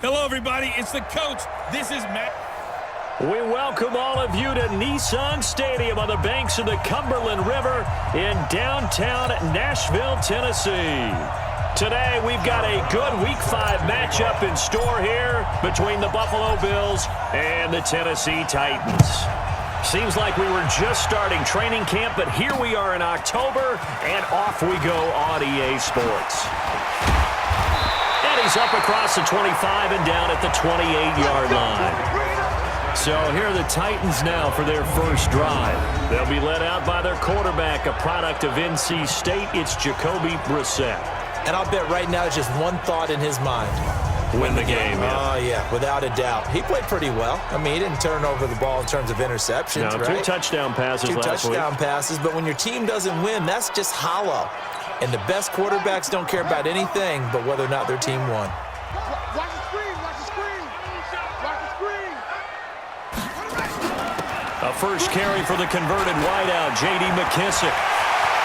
Hello, everybody. It's the coach. This is Matt. We welcome all of you to Nissan Stadium on the banks of the Cumberland River in downtown Nashville, Tennessee. Today, we've got a good Week 5 matchup in store here between the Buffalo Bills and the Tennessee Titans. Seems like we were just starting training camp, but here we are in October, and off we go on EA Sports. And he's up across the 25 and down at the 28-yard line. So here are the Titans now for their first drive. They'll be led out by their quarterback, a product of NC State. It's Jacoby Brissett. And I'll bet right now just one thought in his mind. Win the game. Oh, yeah, without a doubt. He played pretty well. I mean, he didn't turn over the ball in terms of interceptions, right? 2 touchdown passes last week. 2 touchdown passes, but when your team doesn't win, that's just hollow. And the best quarterbacks don't care about anything but whether or not their team won. Watch the screen, watch the screen. Watch the screen. A first carry for the converted wideout, J.D. McKissick.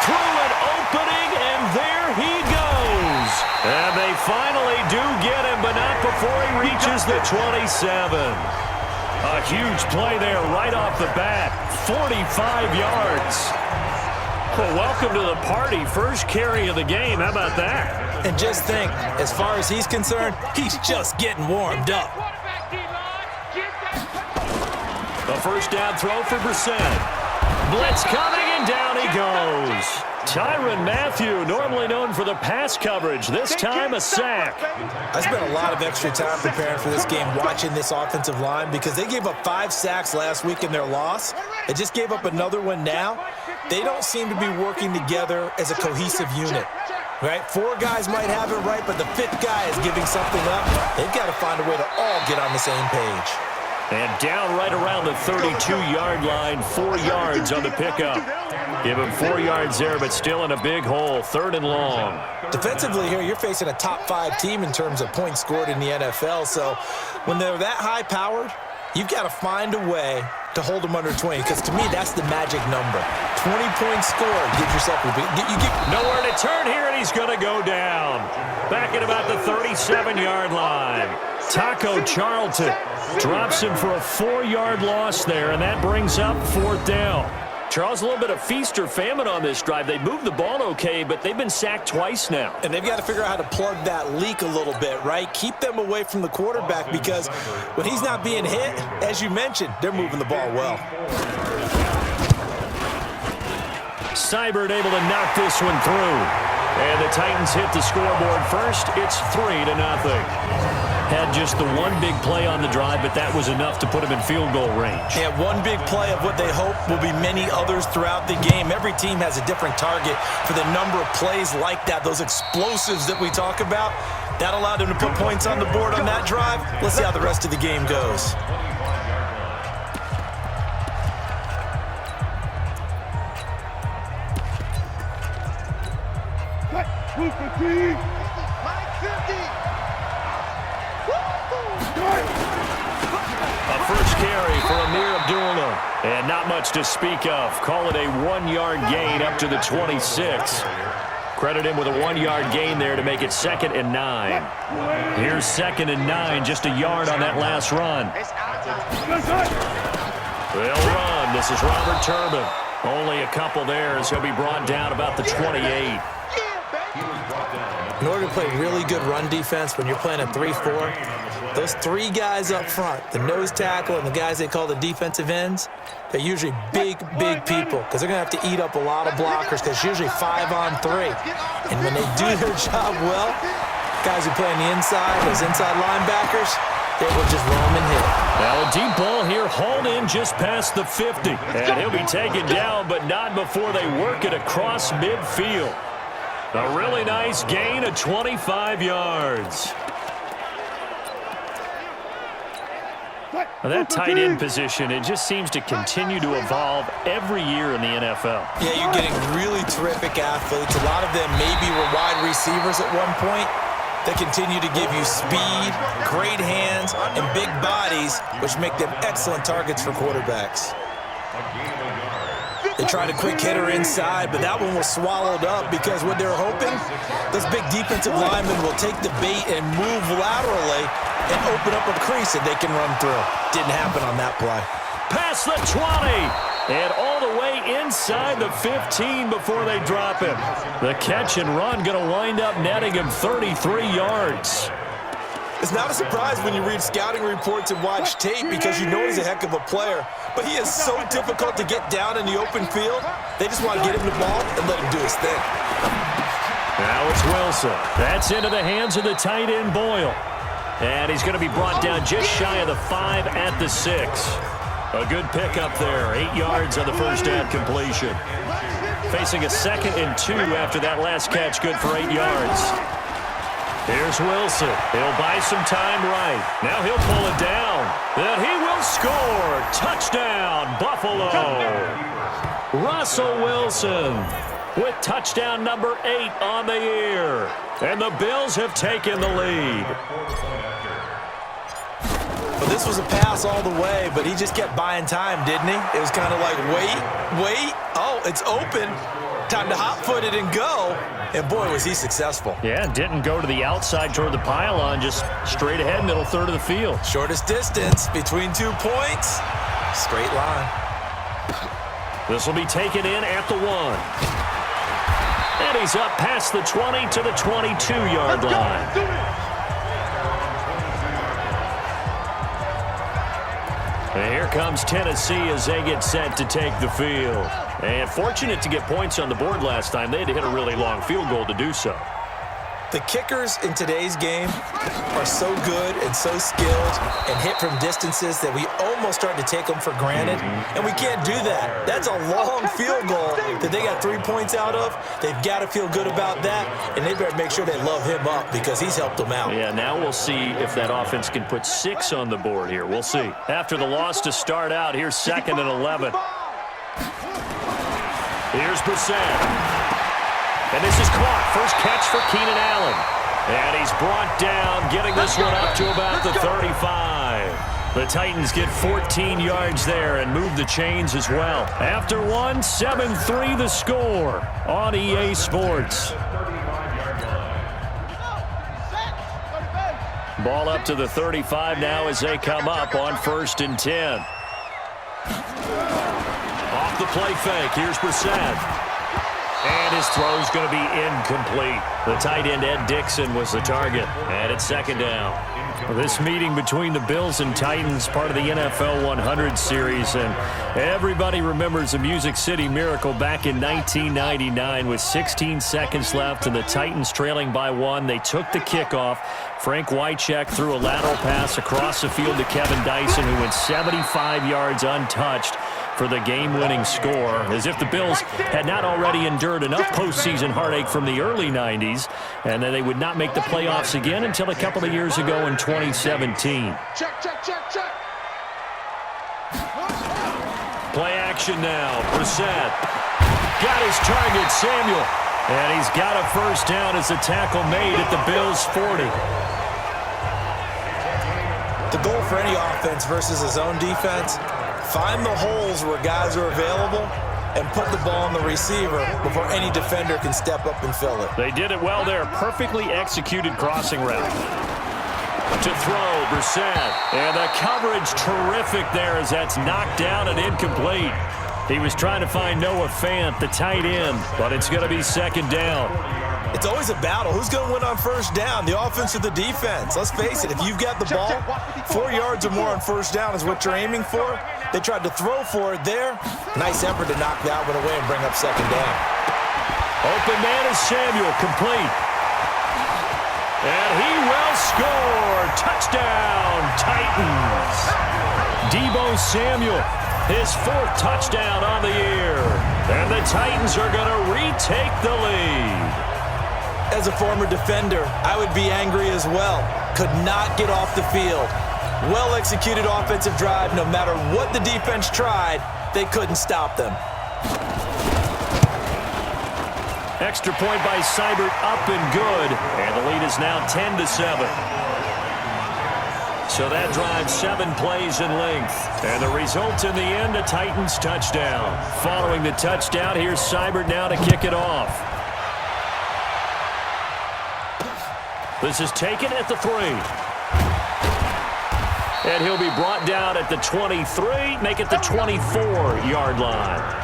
Through an opening, and there he goes. And they finally do get him, but not before he reaches the 27. A huge play there right off the bat, 45 yards. Well, welcome to the party. First carry of the game. How about that? And just think, as far as he's concerned, he's just getting warmed up. A first down throw for Brissett. Blitz coming, and down he goes. Tyrann Mathieu, normally known for the pass coverage, this time a sack. I spent a lot of extra time preparing for this game, watching this offensive line, because they gave up 5 sacks last week in their loss. They just gave up another one now. They don't seem to be working together as a cohesive unit. Right? 4 guys might have it right, but the 5th guy is giving something up. They've got to find a way to all get on the same page. And down right around the 32-yard line, 4 yards on the pickup. Give him 4 yards there, but still in a big hole, 3rd and long. Defensively here, you're facing a top 5 team in terms of points scored in the NFL. So when they're that high-powered, you've got to find a way to hold them under 20, because to me, that's the magic number. 20 points scored. Give yourself a big... Nowhere to turn here, and he's going to go down. Back at about the 37-yard line. Taco Charlton drops him for a 4-yard loss there, and that brings up 4th down. Charles, a little bit of feast or famine on this drive. They moved the ball okay, but they've been sacked twice now. And they've got to figure out how to plug that leak a little bit, right? Keep them away from the quarterback, because when he's not being hit, as you mentioned, they're moving the ball well. Seibert able to knock this one through. And the Titans hit the scoreboard first. It's 3-0. Had just the one big play on the drive, but that was enough to put him in field goal range. Yeah, one big play of what they hope will be many others throughout the game. Every team has a different target for the number of plays like that, those explosives that we talk about. That allowed them to put points on the board on that drive. Let's see how the rest of the game goes. A first carry for Amir Abdullah. And not much to speak of. Call it a 1-yard gain up to the 26. Credit him with a 1-yard gain there to make it 2nd and 9. Here's 2nd and 9, just a yard on that last run. They'll run. This is Robert Turbin. Only a couple there as he'll be brought down about the 28. In order to play really good run defense when you're playing a 3-4, those 3 guys up front, the nose tackle and the guys they call the defensive ends, they're usually big, big people, because they're going to have to eat up a lot of blockers, because it's usually 5 on 3. And when they do their job well, guys who play on the inside, those inside linebackers, they will just roam and hit. Now a deep ball here, hauled in just past the 50. And he'll be taken down, but not before they work it across midfield. A really nice gain of 25 yards. Now that tight end position, it just seems to continue to evolve every year in the NFL. Yeah, you're getting really terrific athletes. A lot of them maybe were wide receivers at one point. They continue to give you speed, great hands, and big bodies, which make them excellent targets for quarterbacks. They tried a quick hitter inside, but that one was swallowed up because what they were hoping, those big defensive linemen will take the bait and move laterally and open up a crease that they can run through. Didn't happen on that play. Past the 20, and all the way inside the 15 before they drop him. The catch and run going to wind up netting him 33 yards. It's not a surprise when you read scouting reports and watch tape because you know he's a heck of a player. But he is so difficult to get down in the open field. They just want to get him the ball and let him do his thing. Now it's Wilson. That's into the hands of the tight end, Boyle. And he's going to be brought down just shy of the 5 at the 6. A good pickup there. 8 yards on the first down completion. Facing a 2nd and 2 after that last catch. Good for 8 yards. Here's Wilson. He'll buy some time right. Now he'll pull it down. And he will score. Touchdown, Buffalo. Russell Wilson with touchdown number 8 on the year. And the Bills have taken the lead. Well, this was a pass all the way, but he just kept buying time, didn't he? It was kind of like, wait. Oh, it's open. Time to hot-foot it and go. And, boy, was he successful. Yeah, didn't go to the outside toward the pylon, just straight ahead, middle third of the field. Shortest distance between 2 points. Straight line. This will be taken in at the 1. And he's up past the 20 to the 22-yard line. And here comes Tennessee as they get set to take the field. And fortunate to get points on the board last time. They had to hit a really long field goal to do so. The kickers in today's game are so good and so skilled and hit from distances that we almost start to take them for granted, and we can't do that. That's a long field goal that they got 3 points out of. They've got to feel good about that, and they better make sure they love him up because he's helped them out. Yeah, now we'll see if that offense can put 6 on the board here. We'll see. After the loss to start out, here's 2nd and 11. Here's Brissett. And this is caught. First catch for Keenan Allen. And he's brought down, getting this one up to about the 35. The Titans get 14 yards there and move the chains as well. After one, 7-3 the score on EA Sports. Ball up to the 35 now as they come up on 1st and 10. Off the play fake. Here's Brissett. And his throw's going to be incomplete. The tight end, Ed Dixon, was the target. And it's 2nd down. This meeting between the Bills and Titans, part of the NFL 100 series. And everybody remembers the Music City Miracle back in 1999 with 16 seconds left and the Titans trailing by 1. They took the kickoff. Frank Wycheck threw a lateral pass across the field to Kevin Dyson, who went 75 yards untouched for the game-winning score, as if the Bills had not already endured enough postseason heartache from the early 90s, and then they would not make the playoffs again until a couple of years ago in 2017. Check. Play action now. Brissett got his target, Samuel, and he's got a first down as the tackle made at the Bills' 40. The goal for any offense versus his own defense, find the holes where guys are available and put the ball on the receiver before any defender can step up and fill it. They did it well there. Perfectly executed crossing route. To throw, Brissett. And the coverage terrific there as that's knocked down and incomplete. He was trying to find Noah Fant, the tight end, but it's going to be 2nd down. It's always a battle. Who's going to win on 1st down, the offense or the defense? Let's face it, if you've got the ball, 4 yards or more on 1st down is what you're aiming for. They tried to throw for it there. Nice effort to knock that one away and bring up 2nd down. Open man is Samuel, complete. And he will score. Touchdown, Titans. Deebo Samuel, his 4th touchdown on the year. And the Titans are going to retake the lead. As a former defender, I would be angry as well. Could not get off the field. Well-executed offensive drive. No matter what the defense tried, they couldn't stop them. Extra point by Seibert, up and good. And the lead is now 10-7. So that drives 7 plays in length. And the result in the end, a Titans touchdown. Following the touchdown, here's Seibert now to kick it off. This is taken at the 3. And he'll be brought down at the 23, make it the 24-yard line.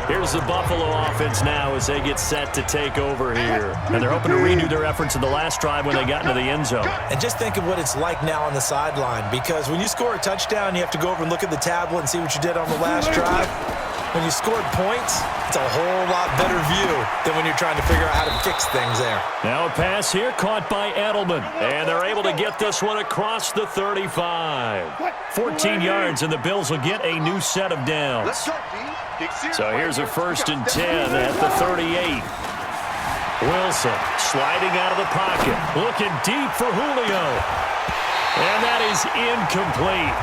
Here's the Buffalo offense now as they get set to take over here. And they're hoping to redo their efforts in the last drive when they got into the end zone. And just think of what it's like now on the sideline, because when you score a touchdown, you have to go over and look at the tablet and see what you did on the last drive. When you scored points, it's a whole lot better view than when you're trying to figure out how to fix things there. Now a pass here caught by Edelman. And they're able to get this one across the 35. 14 yards, and the Bills will get a new set of downs. So here's a 1st and 10 at the 38. Wilson sliding out of the pocket. Looking deep for Julio. And that is incomplete.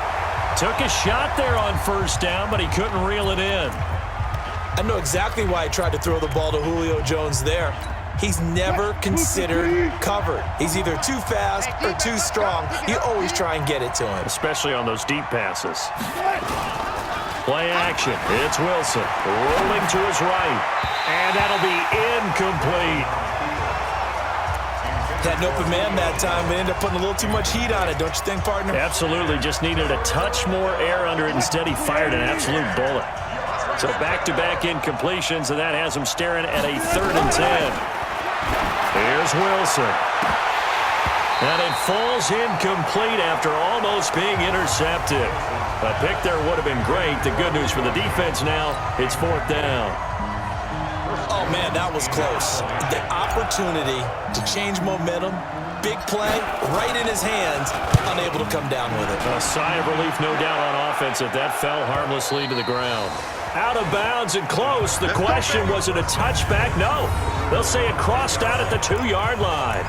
Took a shot there on 1st down, but he couldn't reel it in. I know exactly why he tried to throw the ball to Julio Jones there. He's never considered covered. He's either too fast or too strong. You always try and get it to him. Especially on those deep passes. Play action. It's Wilson rolling to his right. And that'll be incomplete. Had an open man that time, but ended up putting a little too much heat on it, don't you think, partner? Absolutely. Just needed a touch more air under it. Instead, he fired an absolute bullet. So back-to-back incompletions, and that has him staring at a 3rd and 10. Here's Wilson. And it falls incomplete after almost being intercepted. A pick there would have been great. The good news for the defense now, it's 4th down. Oh, man, that was close. The opportunity to change momentum, big play, right in his hands, unable to come down with it. A sigh of relief, no doubt, on offense if that fell harmlessly to the ground. Out of bounds and close. The question, was it a touchback? No. They'll say it crossed out at the 2-yard line.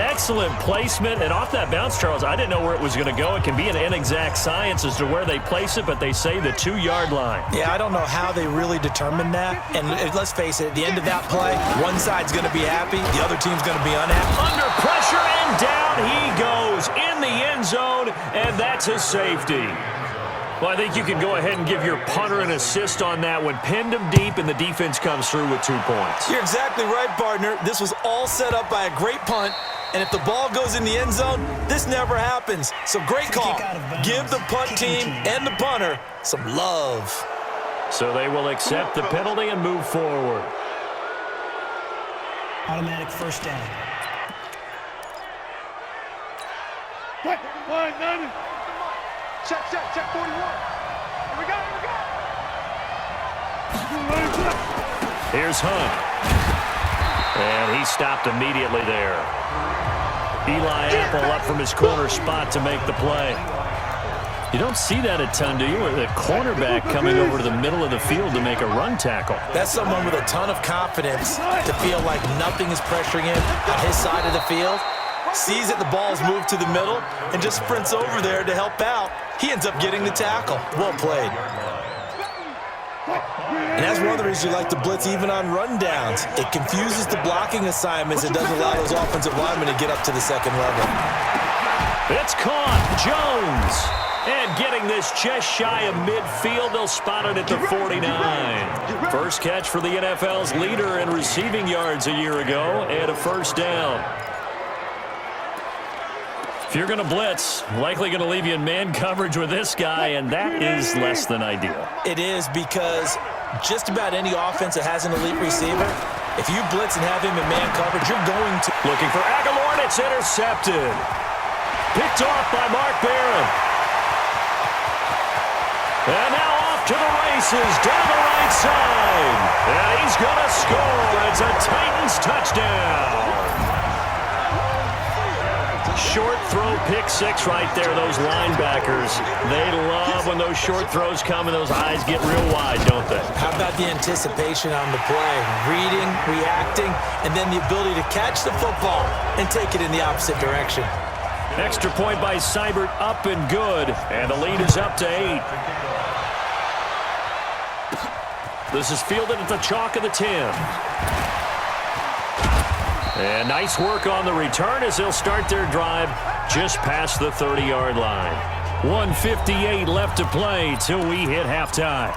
Excellent placement, and off that bounce, Charles, I didn't know where it was going to go. It can be an inexact science as to where they place it, but they say the 2-yard line. Yeah, I don't know how they really determined that. And let's face it, at the end of that play, one side's going to be happy, the other team's going to be unhappy. Under pressure, and down he goes in the end zone, and that's a safety. Well, I think you can go ahead and give your punter an assist on that one. Pinned him deep, and the defense comes through with 2 points. You're exactly right, partner. This was all set up by a great punt. And if the ball goes in the end zone, this never happens. So great call. Give the punt team and the punter some love. So they will accept the penalty and move forward. Automatic 1st down. Check 41. Here we go. Here's Hunt. And he stopped immediately there. Eli Apple up from his corner spot to make the play. You don't see that a ton, do you? Or the cornerback coming over to the middle of the field to make a run tackle. That's someone with a ton of confidence to feel like nothing is pressuring him on his side of the field. Sees that the ball's moved to the middle and just sprints over there to help out. He ends up getting the tackle. Well played. And that's one of the reasons you like to blitz even on rundowns. It confuses the blocking assignments. It doesn't allow those offensive linemen to get up to the 2nd level. It's caught. Jones. And getting this just shy of midfield. They'll spot it at the 49. First catch for the NFL's leader in receiving yards a year ago, and a 1st down. If you're going to blitz, likely going to leave you in man coverage with this guy, and that is less than ideal. It is, because just about any offense that has an elite receiver, if you blitz and have him in man coverage, you're going to. Looking for Aguilar, and it's intercepted. Picked off by Mark Barron. And now off to the races down the right side. And he's going to score. It's a Titans touchdown. Short throw, pick 6 right there. Those linebackers, they love when those short throws come and those eyes get real wide, don't they? How about the anticipation on the play? Reading, reacting, and then the ability to catch the football and take it in the opposite direction. Extra point by Seibert, up and good. And the lead is up to 8. This is fielded at the chalk of the 10. And nice work on the return as they'll start their drive just past the 30-yard line. 1:58 left to play till we hit halftime.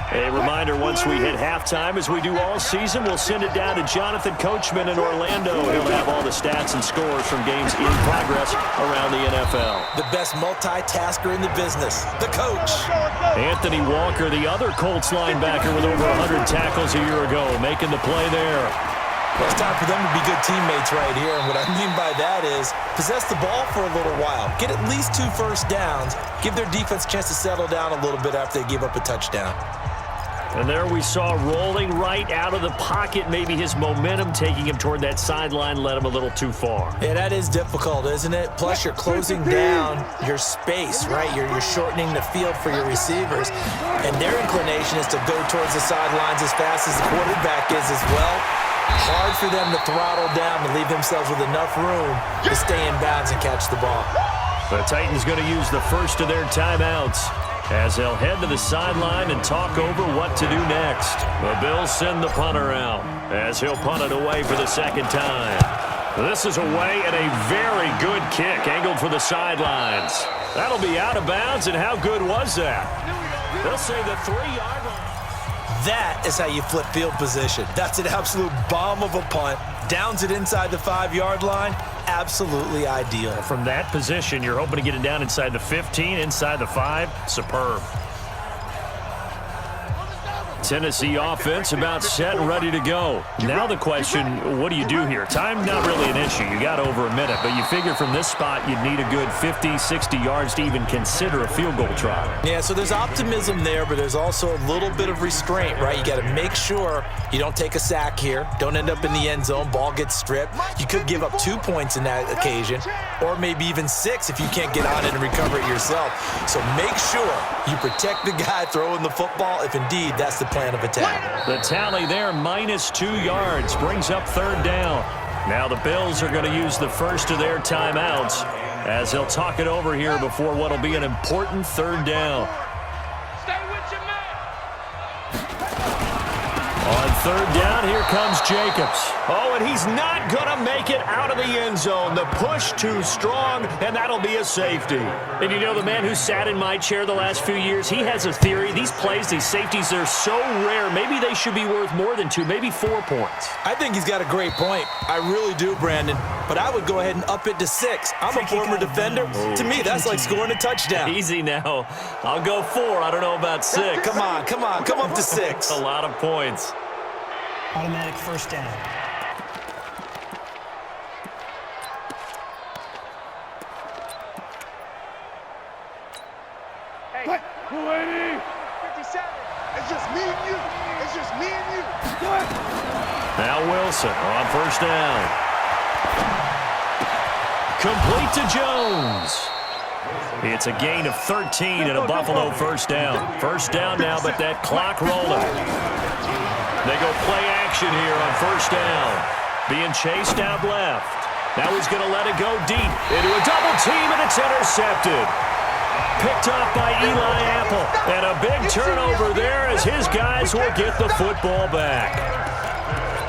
A reminder, once we hit halftime, as we do all season, we'll send it down to Jonathan Coachman in Orlando. He'll have all the stats and scores from games in progress around the NFL. The best multitasker in the business, the coach. Anthony Walker, the other Colts linebacker with over 100 tackles a year ago, making the play there. Well, it's time for them to be good teammates right here, and what I mean by that is possess the ball for a little while, get at least 2 first downs, give their defense a chance to settle down a little bit after they give up a touchdown. And there we saw rolling right out of the pocket. Maybe his momentum taking him toward that sideline led him a little too far. Yeah, that is difficult, isn't it? Plus, you're closing down your space, right? You're shortening the field for your receivers. And their inclination is to go towards the sidelines as fast as the quarterback is as well. Hard for them to throttle down and leave themselves with enough room to stay in bounds and catch the ball. The Titans going to use the first of their timeouts as they'll head to the sideline and talk over what to do next. The Bills send the punter out as he'll punt it away for the second time. This is away and a very good kick angled for the sidelines. That'll be out of bounds, and how good was that? They'll say the 3-yard line. That is how you flip field position. That's an absolute bomb of a punt. Downs it inside the 5-yard line. Absolutely ideal. From that position, you're hoping to get it down inside the 15, inside the 5. Superb. Tennessee offense about set and ready to go. Now the question, what do you do here? Time not really an issue. You got over a minute, but you figure from this spot you'd need a good 50, 60 yards to even consider a field goal try. Yeah, so there's optimism there, but there's also a little bit of restraint, right? You got to make sure you don't take a sack here. Don't end up in the end zone. Ball gets stripped. You could give up 2 points in that occasion, or maybe even 6 if you can't get on it and recover it yourself. So make sure you protect the guy throwing the football if indeed that's the plan of attack. The tally there, minus 2 yards, brings up 3rd down. Now the Bills are going to use the first of their timeouts as they'll talk it over here before what will be an important 3rd down. Stay with your man. On 3rd down, here comes Jacobs. Oh, and he's not going to make it out of the end zone. The push too strong, and that'll be a safety. And you know, the man who sat in my chair the last few years, he has a theory. These plays, these safeties, they're so rare. Maybe they should be worth more than 2, maybe 4 points. I think he's got a great point. I really do, Brandon. But I would go ahead and up it to 6. I'm a former defender. To me, that's like scoring a touchdown. Easy now. I'll go 4. I don't know about 6. Come on. Come up to 6. A lot of points. Automatic first down. Hey, 57. It's just me and you. It's just me and you. Now Wilson on 1st down. Complete to Jones. It's a gain of 13 and a Buffalo 1st down. 1st down now, but that clock rolling. They go play action here on 1st down. Being chased out left. Now he's going to let it go deep into a double team, and it's intercepted. Picked off by Eli Apple. And a big turnover there as his guys will get the football back.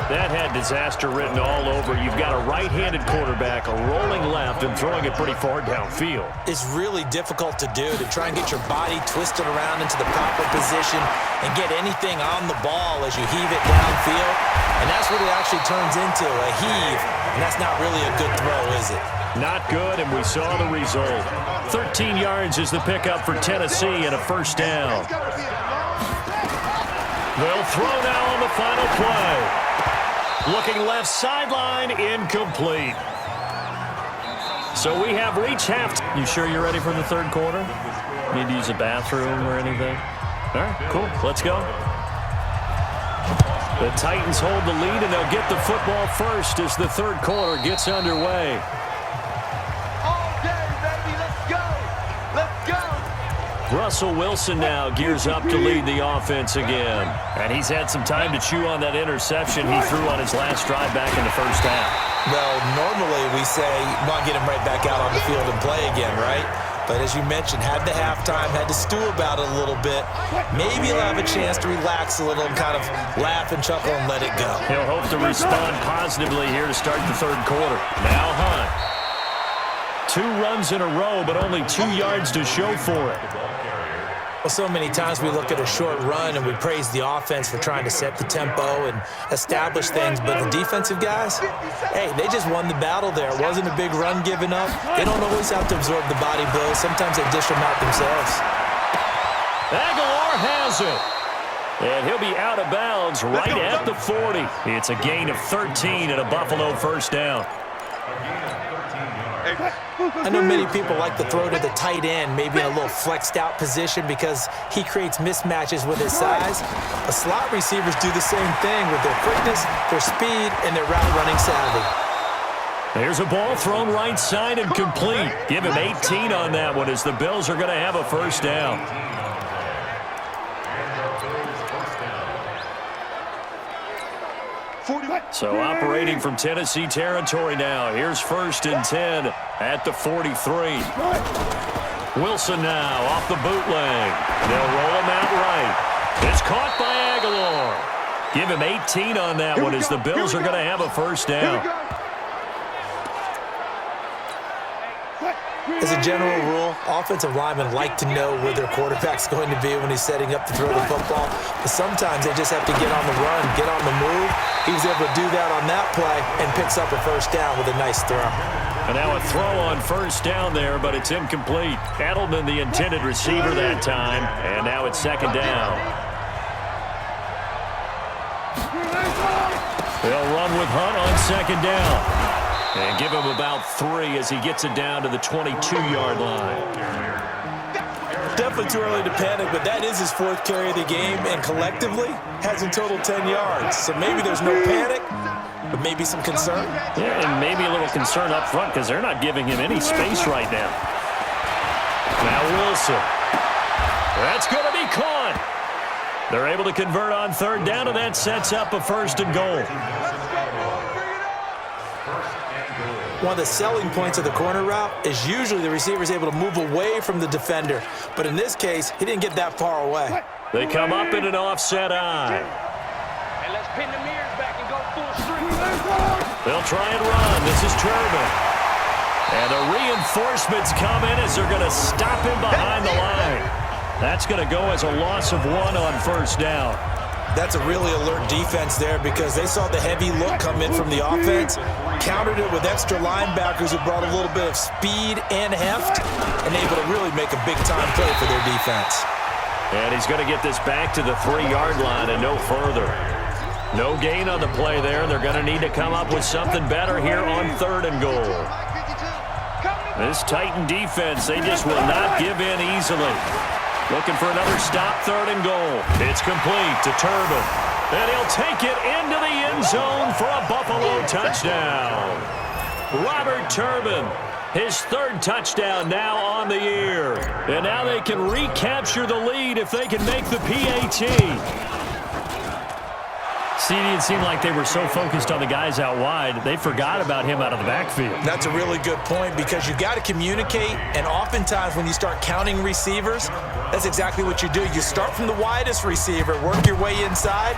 That had disaster written all over. You've got a right-handed quarterback, a rolling left, and throwing it pretty far downfield. It's really difficult to do, to try and get your body twisted around into the proper position and get anything on the ball as you heave it downfield. And that's what it actually turns into, a heave. And that's not really a good throw, is it? Not good, and we saw the result. 13 yards is the pickup for Tennessee and a 1st down. They'll throw now on the final play. Looking left sideline, incomplete. So we have reached half. You sure you're ready for the 3rd quarter? Need to use a bathroom or anything? All right, cool. Let's go. The Titans hold the lead, and they'll get the football first as the 3rd quarter gets underway. All day, baby. Let's go. Let's go. Russell Wilson now gears up to lead the offense again. And he's had some time to chew on that interception he threw on his last drive back in the 1st half. Well, normally we say, want to get him right back out on the field and play again, right? But as you mentioned, had the halftime, had to stew about it a little bit. Maybe he'll have a chance to relax a little and kind of laugh and chuckle and let it go. He'll hope to respond positively here to start the third quarter. Now Hunt. 2 runs in a row, but only 2 yards to show for it. Well, so many times we look at a short run and we praise the offense for trying to set the tempo and establish things, but the defensive guys, hey, they just won the battle there. It wasn't a big run given up. They don't always have to absorb the body blows. Sometimes they dish them out themselves. Aguilar has it. And he'll be out of bounds right at the 40. It's a gain of 13 and a Buffalo first down. I know many people like to throw to the tight end, maybe in a little flexed out position because he creates mismatches with his size. The slot receivers do the same thing with their quickness, their speed, and their route running savvy. There's a ball thrown right side and complete. Give him 18 on that one as the Bills are going to have a first down. So operating from Tennessee territory now. Here's 1st and 10 at the 43. Wilson now off the bootleg. They'll roll him out right. It's caught by Aguilar. Give him 18 on that one as the Bills are going to have a first down. As a general rule, offensive linemen like to know where their quarterback's going to be when he's setting up to throw the football. But sometimes they just have to get on the run, get on the move. He was able to do that on that play and picks up a first down with a nice throw. And now a throw on first down there, but it's incomplete. Edelman, the intended receiver that time, and now it's 2nd down. They'll run with Hunt on 2nd down. And give him about 3 as he gets it down to the 22-yard line. Definitely too early to panic, but that is his 4th carry of the game, and collectively has in total 10 yards. So maybe there's no panic, but maybe some concern. Yeah, and maybe a little concern up front because they're not giving him any space right now. Now Wilson. That's going to be caught. They're able to convert on 3rd down, and that sets up a 1st and goal. One of the selling points of the corner route is usually the receiver is able to move away from the defender. But in this case, he didn't get that far away. They come up in an offset eye. And let's pin the mirrors back and go full street. They'll try and run. This is Turbin. And the reinforcements come in as they're going to stop him behind the line. That's going to go as a loss of 1 on 1st down. That's a really alert defense there because they saw the heavy look come in from the offense, countered it with extra linebackers who brought a little bit of speed and heft, and able to really make a big-time play for their defense. And he's going to get this back to the 3-yard line and no further. No gain on the play there. They're going to need to come up with something better here on 3rd and goal. This Titan defense, they just will not give in easily. Looking for another stop, 3rd and goal. It's complete to Turbin. And he'll take it into the end zone for a Buffalo touchdown. Robert Turbin, his 3rd touchdown now on the year. And now they can recapture the lead if they can make the PAT. See, it seemed like they were so focused on the guys out wide, they forgot about him out of the backfield. That's a really good point because you got to communicate, and oftentimes when you start counting receivers, that's exactly what you do. You start from the widest receiver, work your way inside.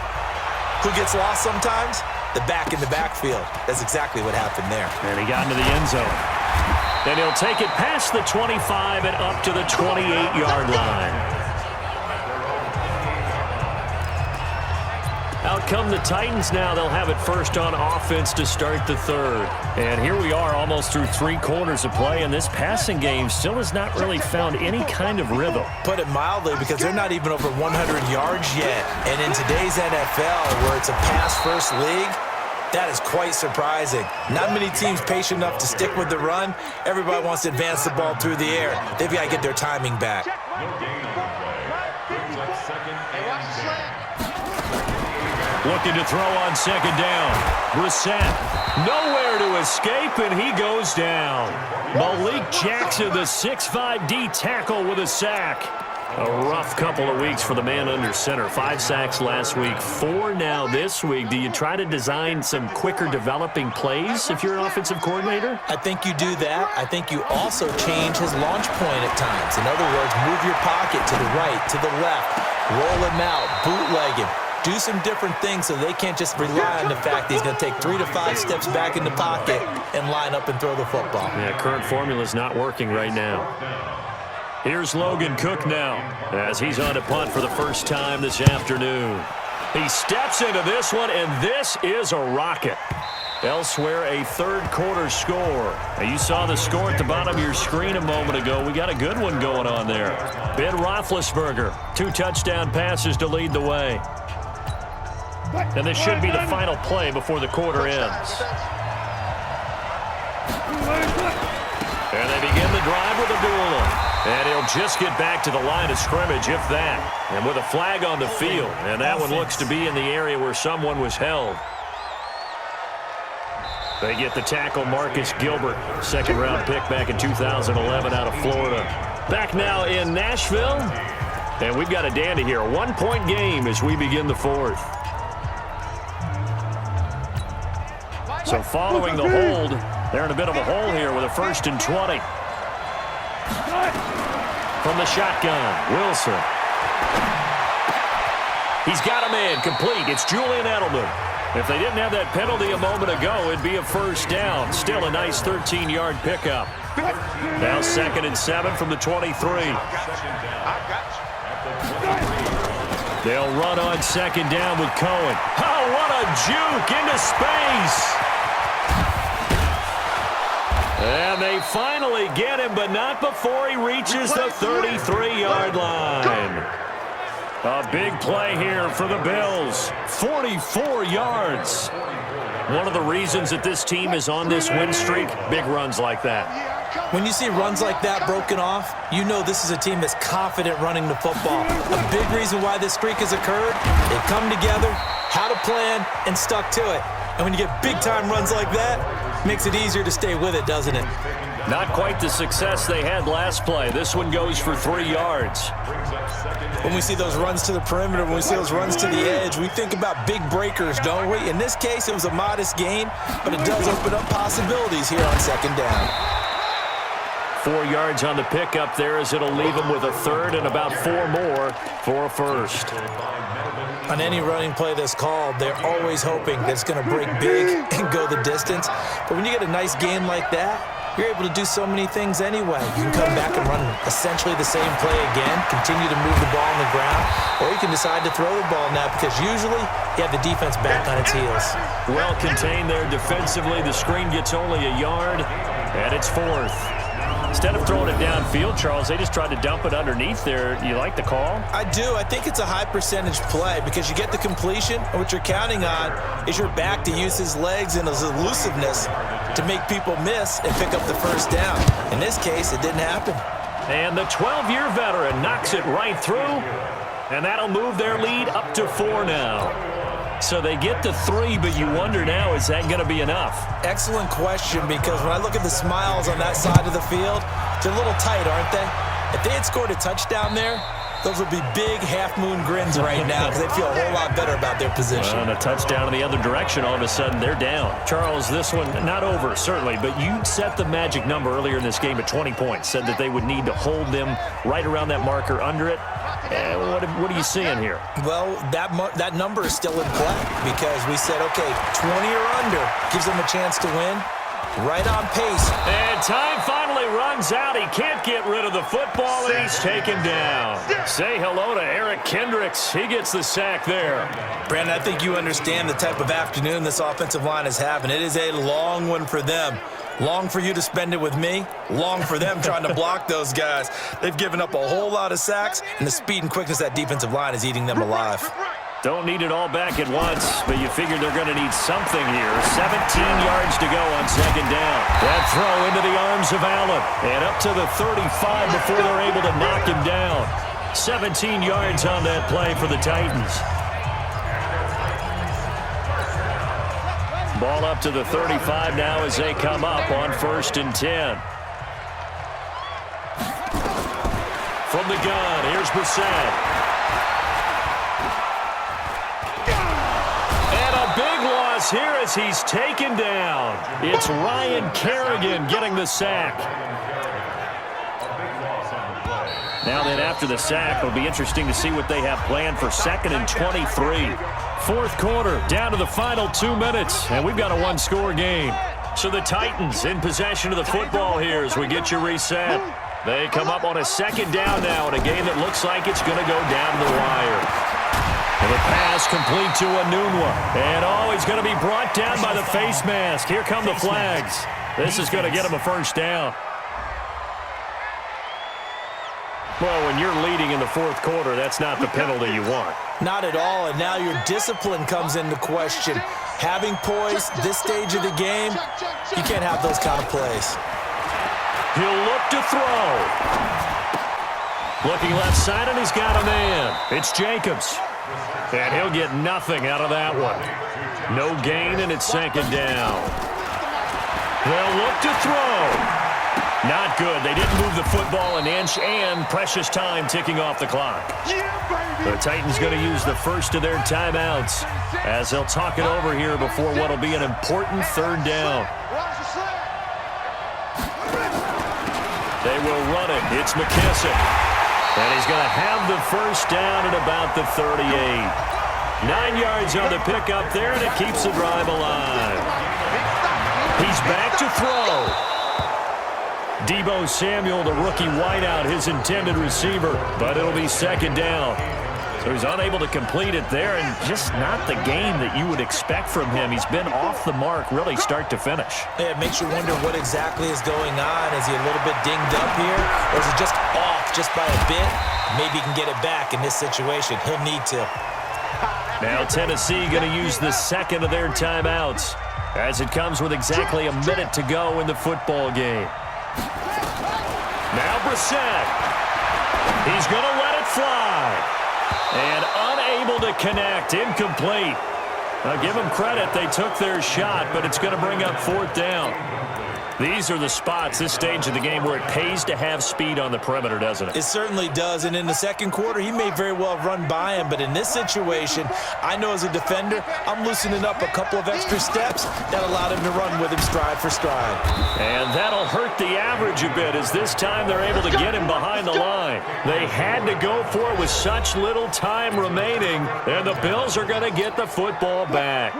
Who gets lost sometimes? The back in the backfield. That's exactly what happened there. And he got into the end zone. And he'll take it past the 25 and up to the 28-yard line. Out come the Titans now. They'll have it first on offense to start the 3rd. And here we are almost through 3 quarters of play, and this passing game still has not really found any kind of rhythm. Put it mildly, because they're not even over 100 yards yet. And in today's NFL, where it's a pass-first league, that is quite surprising. Not many teams patient enough to stick with the run. Everybody wants to advance the ball through the air. They've got to get their timing back. Looking to throw on 2nd down. Brissett nowhere to escape, and he goes down. Malik Jackson, the 6'5" D tackle with a sack. A rough couple of weeks for the man under center. 5 sacks last week, 4 now this week. Do you try to design some quicker developing plays if you're an offensive coordinator? I think you do that. I think you also change his launch point at times. In other words, move your pocket to the right, to the left, roll him out, bootleg him. Do some different things so they can't just rely on the fact that he's going to take 3 to 5 steps back in the pocket and line up and throw the football. Yeah, current formula is not working right now. Here's Logan Cook now as he's on to punt for the first time this afternoon. He steps into this one, and this is a rocket. Elsewhere, a third-quarter score. Now, you saw the score at the bottom of your screen a moment ago. We got a good one going on there. Ben Roethlisberger, 2 touchdown passes to lead the way. And this should be the final play before the quarter ends. And they begin the drive with a duel. And he'll just get back to the line of scrimmage, if that. And with a flag on the field. And that one looks to be in the area where someone was held. They get the tackle, Marcus Gilbert, second-round pick back in 2011 out of Florida. Back now in Nashville. And we've got a dandy here. A 1-point game as we begin the fourth. So following the hold, they're in a bit of a hole here with a 1st and 20. From the shotgun, Wilson. He's got a man complete. It's Julian Edelman. If they didn't have that penalty a moment ago, it'd be a first down. Still a nice 13-yard pickup. Now 2nd and 7 from the 23. They'll run on 2nd down with Cohen. Oh, what a juke into space. And they finally get him, but not before he reaches the 33-yard line. A big play here for the Bills. 44 yards. One of the reasons that this team is on this win streak, big runs like that. When you see runs like that broken off, you know this is a team that's confident running the football. A big reason why this streak has occurred, they've come together, had a plan, and stuck to it. And when you get big-time runs like that, makes it easier to stay with it, doesn't it? Not quite the success they had last play. This one goes for 3 yards. When we see those runs to the perimeter, when we see those runs to the edge, we think about big breakers, don't we? In this case, it was a modest gain, but it does open up possibilities here on 2nd down. 4 yards on the pickup there as it'll leave them with a 3rd and about 4 more for a 1st. On any running play that's called, they're always hoping that it's going to break big and go the distance. But when you get a nice game like that, you're able to do so many things anyway. You can come back and run essentially the same play again, continue to move the ball on the ground, or you can decide to throw the ball now because usually you have the defense back on its heels. Well contained there defensively. The screen gets only a yard, and it's 4th. Instead of throwing it downfield, Charles, they just tried to dump it underneath there. You like the call? I do. I think it's a high percentage play because you get the completion, and what you're counting on is your back to use his legs and his elusiveness to make people miss and pick up the 1st down. In this case, it didn't happen. And the 12-year veteran knocks it right through, and that'll move their lead up to 4 now. So they get to 3, but you wonder now, is that going to be enough? Excellent question, because when I look at the smiles on that side of the field, they're a little tight, aren't they? If they had scored a touchdown there, those would be big half-moon grins right now because they'd feel a whole lot better about their position. And a touchdown in the other direction, all of a sudden, they're down. Charles, this one, not over, certainly, but you set the magic number earlier in this game at 20 points, said that they would need to hold them right around that marker under it. What are you seeing here? Well, that number is still in play because we said, okay, 20 or under gives them a chance to win. Right on pace. And time finally runs out. He can't get rid of the football, and he's taken down. Say hello to Eric Kendricks. He gets the sack there. Brandon, I think you understand the type of afternoon this offensive line is having. It is a long one for them. Long for you to spend it with me. Long for them trying to block those guys. They've given up a whole lot of sacks, and the speed and quickness of that defensive line is eating them alive. Don't need it all back at once, but you figure they're going to need something here. 17 yards to go on 2nd down. That throw into the arms of Allen, and up to the 35 before they're able to knock him down. 17 yards on that play for the Titans. Ball up to the 35 now as they come up on 1st and 10. From From the gun, here's Brissett. And a big loss here as he's taken down. It's Ryan Kerrigan getting the sack. Now then, after the sack, it'll be interesting to see what they have planned for 2nd and 23. Fourth quarter, down to the final 2 minutes, and we've got a one-score game. So the Titans in possession of the football here as we get you reset. They come up on a 2nd down now in a game that looks like it's going to go down the wire. And the pass complete to Anunwa. And he's going to be brought down by the face mask. Here come the flags. This is going to get him a first down. Well, when you're leading in the fourth quarter, that's not the penalty you want. Not at all, and now your discipline comes into question. Having poise this stage of the game, you can't have those kind of plays. He'll look to throw. Looking left side, and he's got a man. It's Jacobs. And he'll get nothing out of that one. No gain, and it's 2nd down. They'll look to throw. Not good. They didn't move the football an inch, and precious time ticking off the clock. The Titans going to use the first of their timeouts as they'll talk it over here before what will be an important 3rd down. They will run it. It's McKissick. And he's going to have the first down at about the 38. 9 yards on the pickup there, and it keeps the drive alive. He's back to throw. Deebo Samuel, the rookie wideout, his intended receiver, but it'll be 2nd down. So he's unable to complete it there, and just not the game that you would expect from him. He's been off the mark really start to finish. Yeah, it makes you wonder what exactly is going on. Is he a little bit dinged up here, or is it just off just by a bit? Maybe he can get it back in this situation. He'll need to. Now Tennessee going to use the 2nd of their timeouts as it comes with exactly a minute to go in the football game. Now Brissett. He's going to let it fly. And unable to connect. Incomplete. Now give them credit. They took their shot, but it's going to bring up 4th down. These are the spots, this stage of the game, where it pays to have speed on the perimeter, doesn't it? It certainly does, and in the second quarter, he may very well run by him, but in this situation, I know as a defender, I'm loosening up a couple of extra steps that allowed him to run with him stride for stride. And that'll hurt the average a bit, as this time they're able to get him behind the line. They had to go for it with such little time remaining, and the Bills are going to get the football back.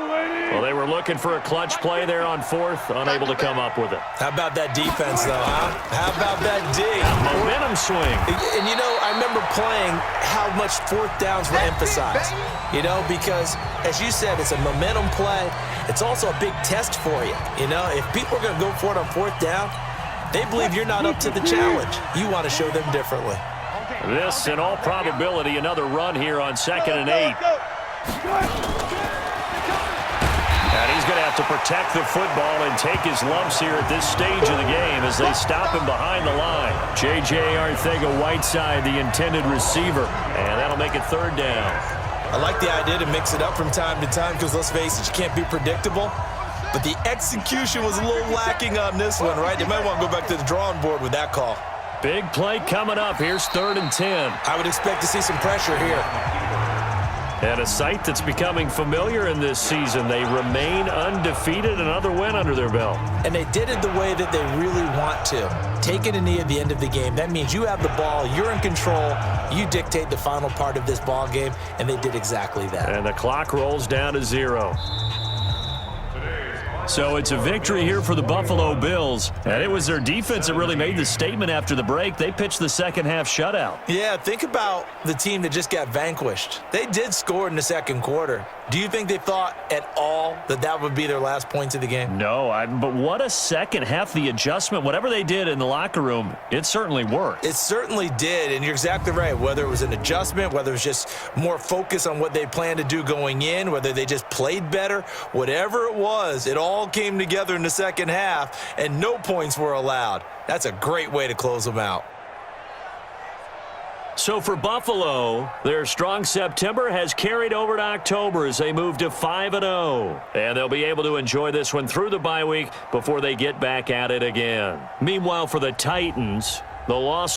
Well, they were looking for a clutch play there on 4th, unable to come up with it. How about that defense, though, huh? How about that D? Momentum swing. And, you know, I remember playing how much 4th downs were emphasized, you know, because, as you said, it's a momentum play. It's also a big test for you, you know. If people are going to go for it on 4th down, they believe you're not up to the challenge. You want to show them differently. This, in all probability, another run here on 2nd and 8. And he's going to have to protect the football and take his lumps here at this stage of the game as they stop him behind the line. J.J. Arcega-Whiteside, the intended receiver, and that'll make it 3rd down. I like the idea to mix it up from time to time because, let's face it, you can't be predictable. But the execution was a little lacking on this one, right? They might want to go back to the drawing board with that call. Big play coming up. Here's 3rd and 10. I would expect to see some pressure here. And a sight that's becoming familiar in this season. They remain undefeated, another win under their belt. And they did it the way that they really want to. Taking a knee at the end of the game. That means you have the ball, you're in control, you dictate the final part of this ball game, and they did exactly that. And the clock rolls down to 0. So it's a victory here for the Buffalo Bills. And it was their defense that really made the statement after the break. They pitched the second half shutout. Yeah, think about the team that just got vanquished. They did score in the second quarter. Do you think they thought at all that that would be their last points of the game? No, but what a second half. The adjustment, whatever they did in the locker room, it certainly worked. It certainly did, and you're exactly right. Whether it was an adjustment, whether it was just more focus on what they planned to do going in, whether they just played better, whatever it was, it all came together in the second half, and no points were allowed. That's a great way to close them out. So for Buffalo, their strong September has carried over to October as they move to 5-0. And they'll be able to enjoy this one through the bye week before they get back at it again. Meanwhile, for the Titans, the loss